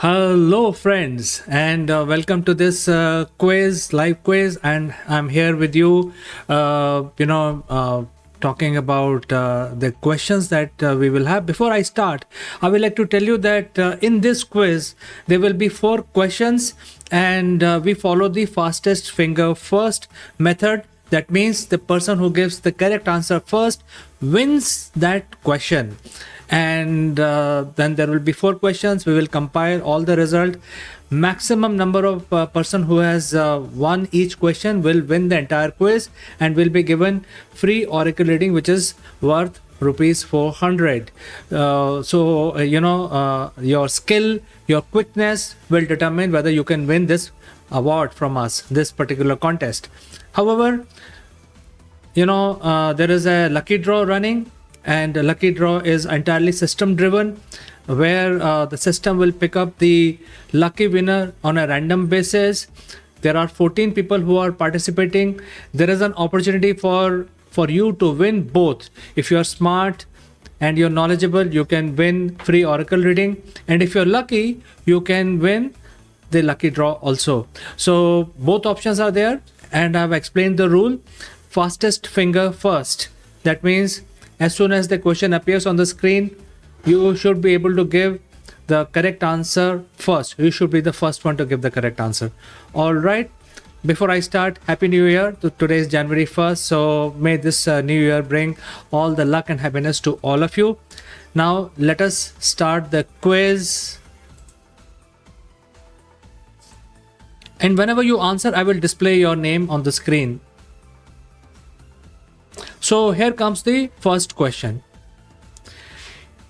Hello, friends, and welcome to this live quiz. And I'm here with you, talking about the questions that we will have. Before I start, I would like to tell you that in this quiz, there will be 4 questions, and we follow the fastest finger first method. That means the person who gives the correct answer first wins that question. And then there will be 4 questions. We will compile all the result. Maximum number of person who has won each question will win the entire quiz and will be given free oracle reading, which is worth rupees 400. Your skill, your quickness will determine whether you can win this award from us, this particular contest. However, there is a lucky draw running, and the lucky draw is entirely system driven, where the system will pick up the lucky winner on a random basis. There are 14 people who are participating. There is an opportunity for you to win both. If you are smart and you're knowledgeable, you can win free oracle reading, and if you're lucky, you can win the lucky draw also. So both options are there, and I've explained the rule. Fastest finger first. That means as soon as the question appears on the screen, you should be able to give the correct answer first. You should be the first one to give the correct answer. All right. Before I start, Happy New Year. Today is January 1st. So may this new year bring all the luck and happiness to all of you. Now let us start the quiz. And whenever you answer, I will display your name on the screen. So here comes the first question.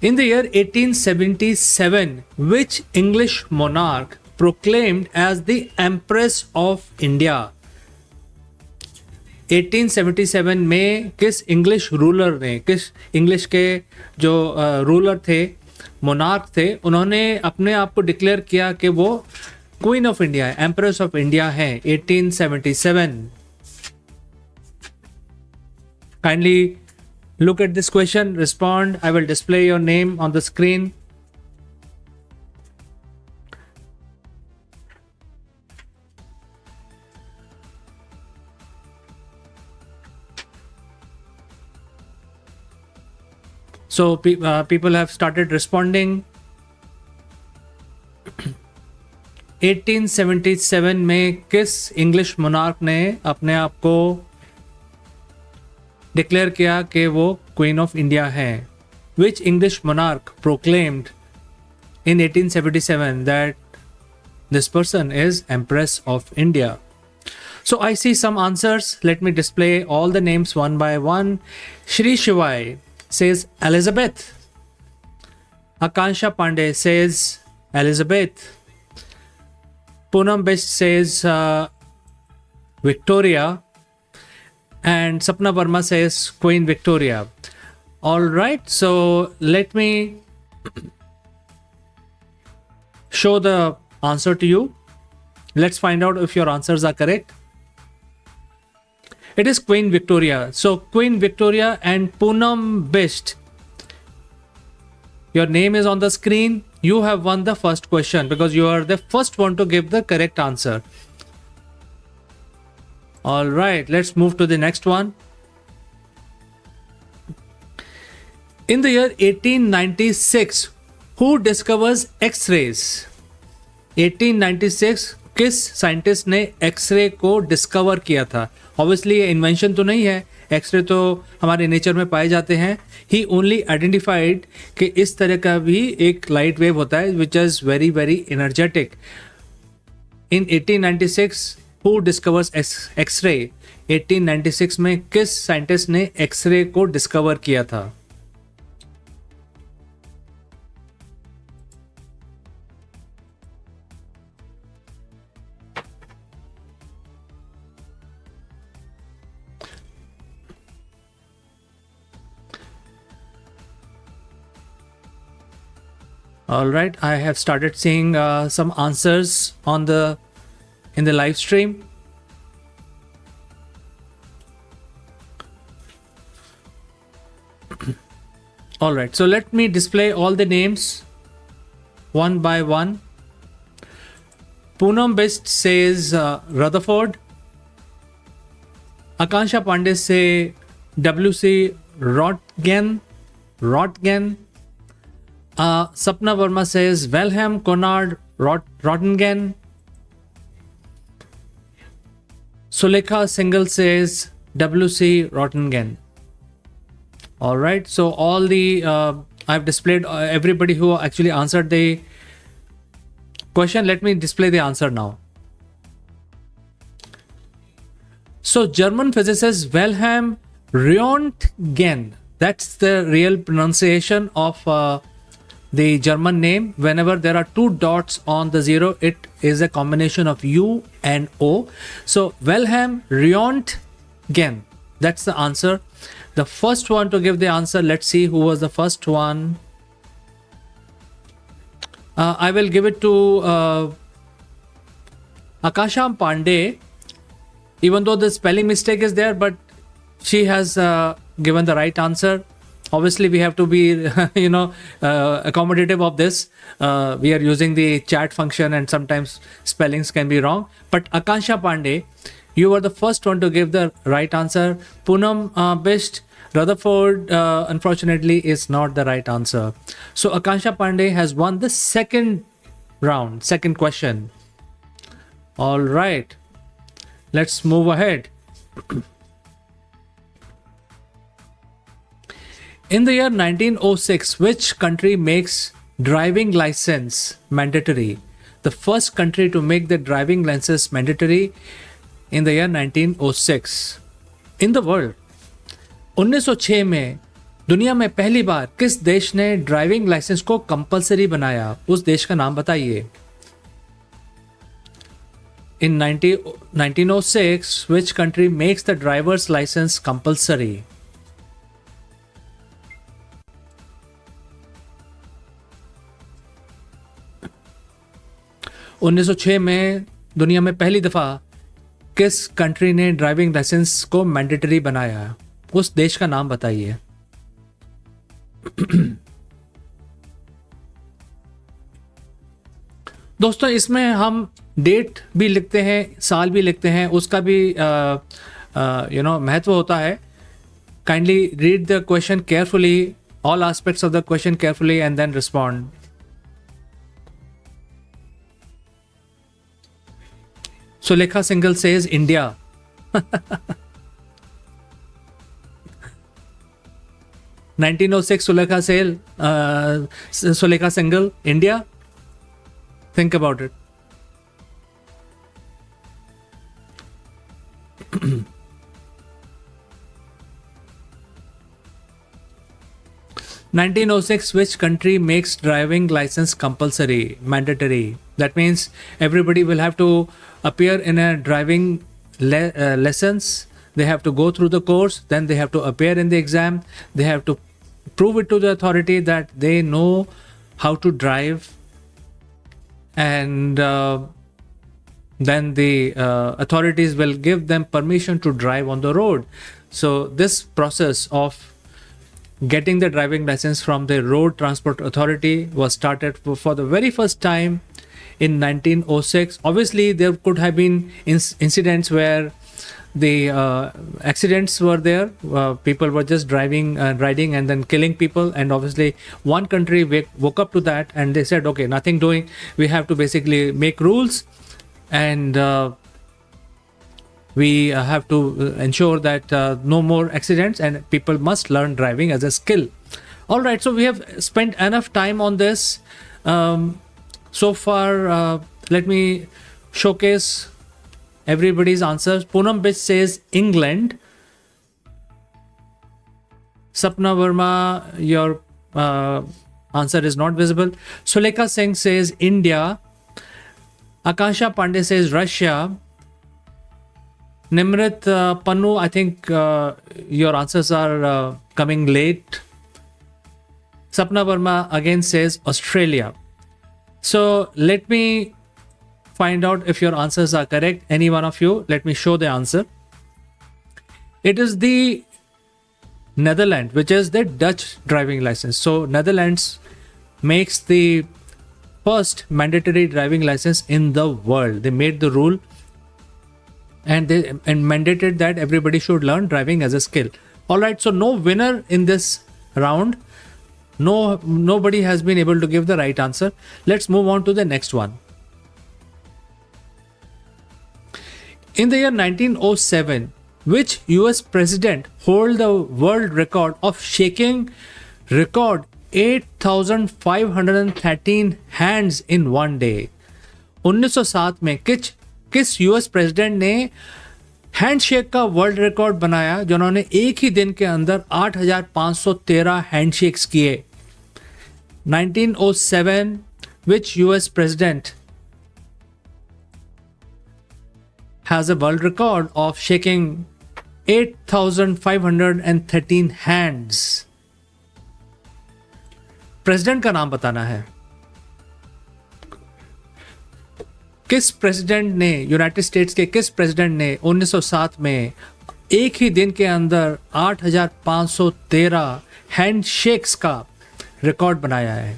In the year 1877, which English monarch proclaimed as the Empress of India? 1877 में किस English ruler ने, किस English के जो ruler थे, monarch थे, उन्होंने अपने आप को डिक्लेयर किया कि वो क्वीन ऑफ इंडिया है, एम्प्रेस ऑफ इंडिया है? 1877. Kindly look at this question, respond. I will display your name on the screen. So people have started responding. 1877 में किस इंग्लिश मोनार्क ने अपने आप को डिक्लेयर किया कि वो क्वीन ऑफ इंडिया है? Which English monarch proclaimed in 1877 that this person is empress of India? So I see some answers. Let me display all the names one by one. Shri Shivai says Elizabeth. Akansha Pandey says Elizabeth. Poonam Best says Victoria. And Sapna Verma says Queen Victoria. All right, so let me show the answer to you. Let's find out if your answers are correct. It is Queen Victoria. So Queen Victoria and Poonam Best, your name is on the screen. You have won the first question because you are the first one to give the correct answer. All right, let's move to the next one. In the year 1896, who discovers X-rays? 1896 किस scientist ने x ray को discover किया था? Obviously ये invention तो नहीं है, x ray तो हमारे नेचर में पाए जाते हैं. ही ओनली आइडेंटिफाइड कि इस तरह का भी एक लाइट वेव होता है which is very very energetic. In 1896 Who discovers X-ray? 1896 में किस साइंटिस्ट ने एक्सरे को डिस्कवर किया था? All right, I have started seeing some answers in the live stream. All right, so let me display all the names one by one. Poonam Best says Rutherford. Akansha Pandey say WC Röntgen. Sapna Verma says Wilhelm Conrad Röntgen. Sulekha Single says WC Röntgen. All right. So all the I've displayed everybody who actually answered the question. Let me display the answer now. So German physicist Wilhelm Röntgen. That's the real pronunciation of the German name. Whenever there are two dots on the zero, it is a combination of U and O. So Wilhelm Röntgen. That's the answer. The first one to give the answer, let's see who was the first one. I will give it to Akasha Pandey, even though the spelling mistake is there, but she has given the right answer. Obviously, we have to be, accommodative of this. We are using the chat function and sometimes spellings can be wrong. But Akasha Pandey, you were the first one to give the right answer. Poonam Best, Rutherford, unfortunately, is not the right answer. So Akansha Pandey has won the second round, second question. All right. Let's move ahead. In the year 1906, which country makes driving license mandatory? The first country to make the driving license mandatory in the year 1906 in the world. 1906 में दुनिया में पहली बार किस देश ने driving licence को compulsory बनाया? उस देश का नाम बताइए. In 1906, which country makes the driver's license compulsory? उन्नीस सौ छह में दुनिया में पहली दफा किस कंट्री ने ड्राइविंग लाइसेंस को मैंडेटरी बनाया? उस देश का नाम बताइए. दोस्तों, इसमें हम डेट भी लिखते हैं, साल भी लिखते हैं, उसका भी महत्व होता है. Kindly read the question carefully, all aspects of the question carefully and then respond. Sulekha Single says India. 1906 Sulekha Single, India. Think about it. (1906) which country makes driving license compulsory, mandatory? That means everybody will have to appear in a driving lessons. They have to go through the course, then they have to appear in the exam. They have to prove it to the authority that they know how to drive, and then the authorities will give them permission to drive on the road. So this process of getting the driving license from the Road Transport Authority was started for the very first time in 1906. Obviously, there could have been incidents where the accidents were there. People were just riding and then killing people. And obviously, one country woke up to that and they said, okay, nothing doing. We have to basically make rules, and we have to ensure that no more accidents, and people must learn driving as a skill. All right, so we have spent enough time on this. So far, let me showcase everybody's answers. Poonam Bitch says England. Sapna Verma, your answer is not visible. Sulekha Singh says India. Akansha Pandey says Russia. Nimrit Pannu, I think your answers are coming late. Sapna Verma again says Australia. So let me find out if your answers are correct. Any one of you, let me show the answer. It is the Netherlands, which is the Dutch driving license. So Netherlands makes the first mandatory driving license in the world. They made the rule and they mandated that everybody should learn driving as a skill. All right, so no winner in this round. Nobody has been able to give the right answer. Let's move on to the next one. In the year 1907, which US president hold the world record of shaking record 8,513 hands in one day? 1907 में किस US president ने handshake का world record बनाया जिन्होंने एक ही दिन के अंदर 8,513 हैंडशेक्स किए? 1907, which US president has a world record of shaking 8,513 hands? President का नाम बताना है. किस प्रेसिडेंट ने, यूनाइटेड स्टेट्स के किस प्रेसिडेंट ने 1907 में एक ही दिन के अंदर 8,513 हैंडशेक्स का रिकॉर्ड बनाया है?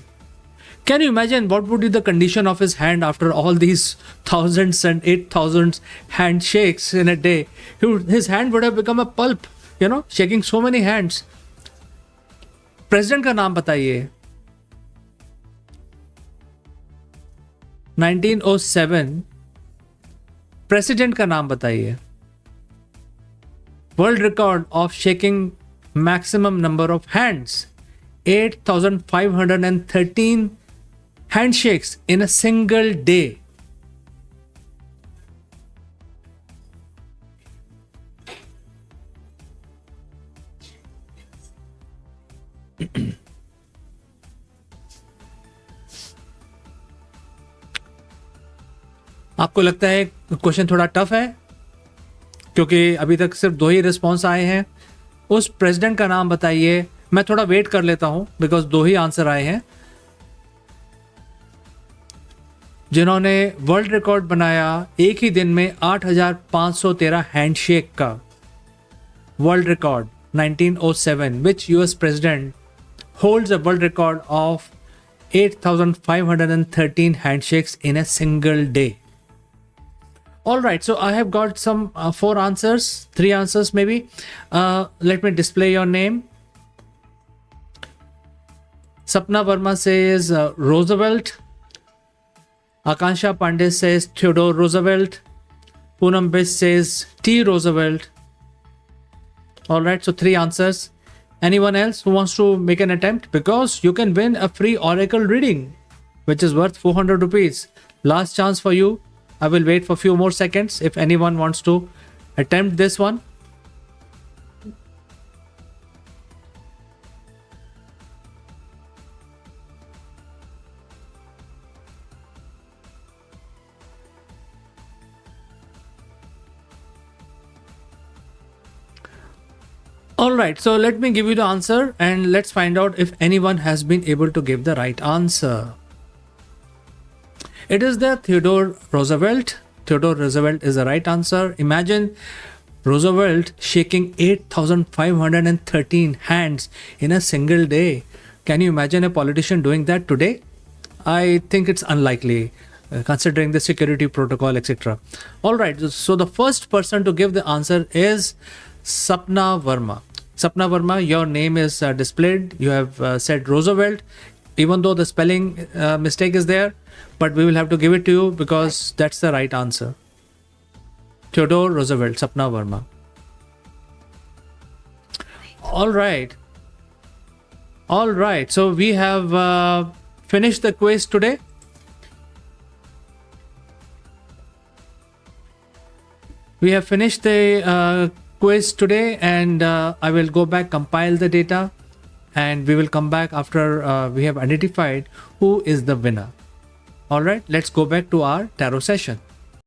Can you imagine what would be the condition of his hand after all these thousands and 8,000 handshakes in a day? His hand would have become a pulp, shaking so many hands. President का नाम बताइए. 1907 president का नाम बताइए. World record of shaking maximum number of hands, 8,513 handshakes in a single day. आपको लगता है question थोड़ा टफ है क्योंकि अभी तक सिर्फ 2 ही रिस्पॉन्स आए हैं. उस प्रेसिडेंट का नाम बताइए. मैं थोड़ा वेट कर लेता हूं बिकॉज 2 ही आंसर आए हैं जिन्होंने वर्ल्ड रिकॉर्ड बनाया एक ही दिन में 8,513 हैंडशेक का. World record 1907, which US president holds a world record of 8,513 handshakes in a single day? All right, so I have got some 4 answers, 3 answers maybe. Let me display your name. Sapna Verma says Roosevelt. Akansha Pandey says Theodore Roosevelt. Poonam Bish says T. Roosevelt. All right, so 3 answers. Anyone else who wants to make an attempt? Because you can win a free oracle reading, which is worth 400 rupees. Last chance for you. I will wait for a few more seconds if anyone wants to attempt this one. All right, so let me give you the answer and let's find out if anyone has been able to give the right answer. It is the Theodore Roosevelt. Theodore Roosevelt is the right answer. Imagine Roosevelt shaking 8,513 hands in a single day. Can you imagine a politician doing that today? I think it's unlikely, considering the security protocol, etc. All right, so the first person to give the answer is Sapna Verma. Sapna Verma, your name is displayed. You have said Roosevelt, even though the spelling mistake is there, but we will have to give it to you because that's the right answer. Theodore Roosevelt, Sapna Verma. All right. All right. So we have finished the quiz today. We have finished the quiz today, and I will go back, compile the data, and we will come back after we have identified who is the winner. All right, let's go back to our tarot session.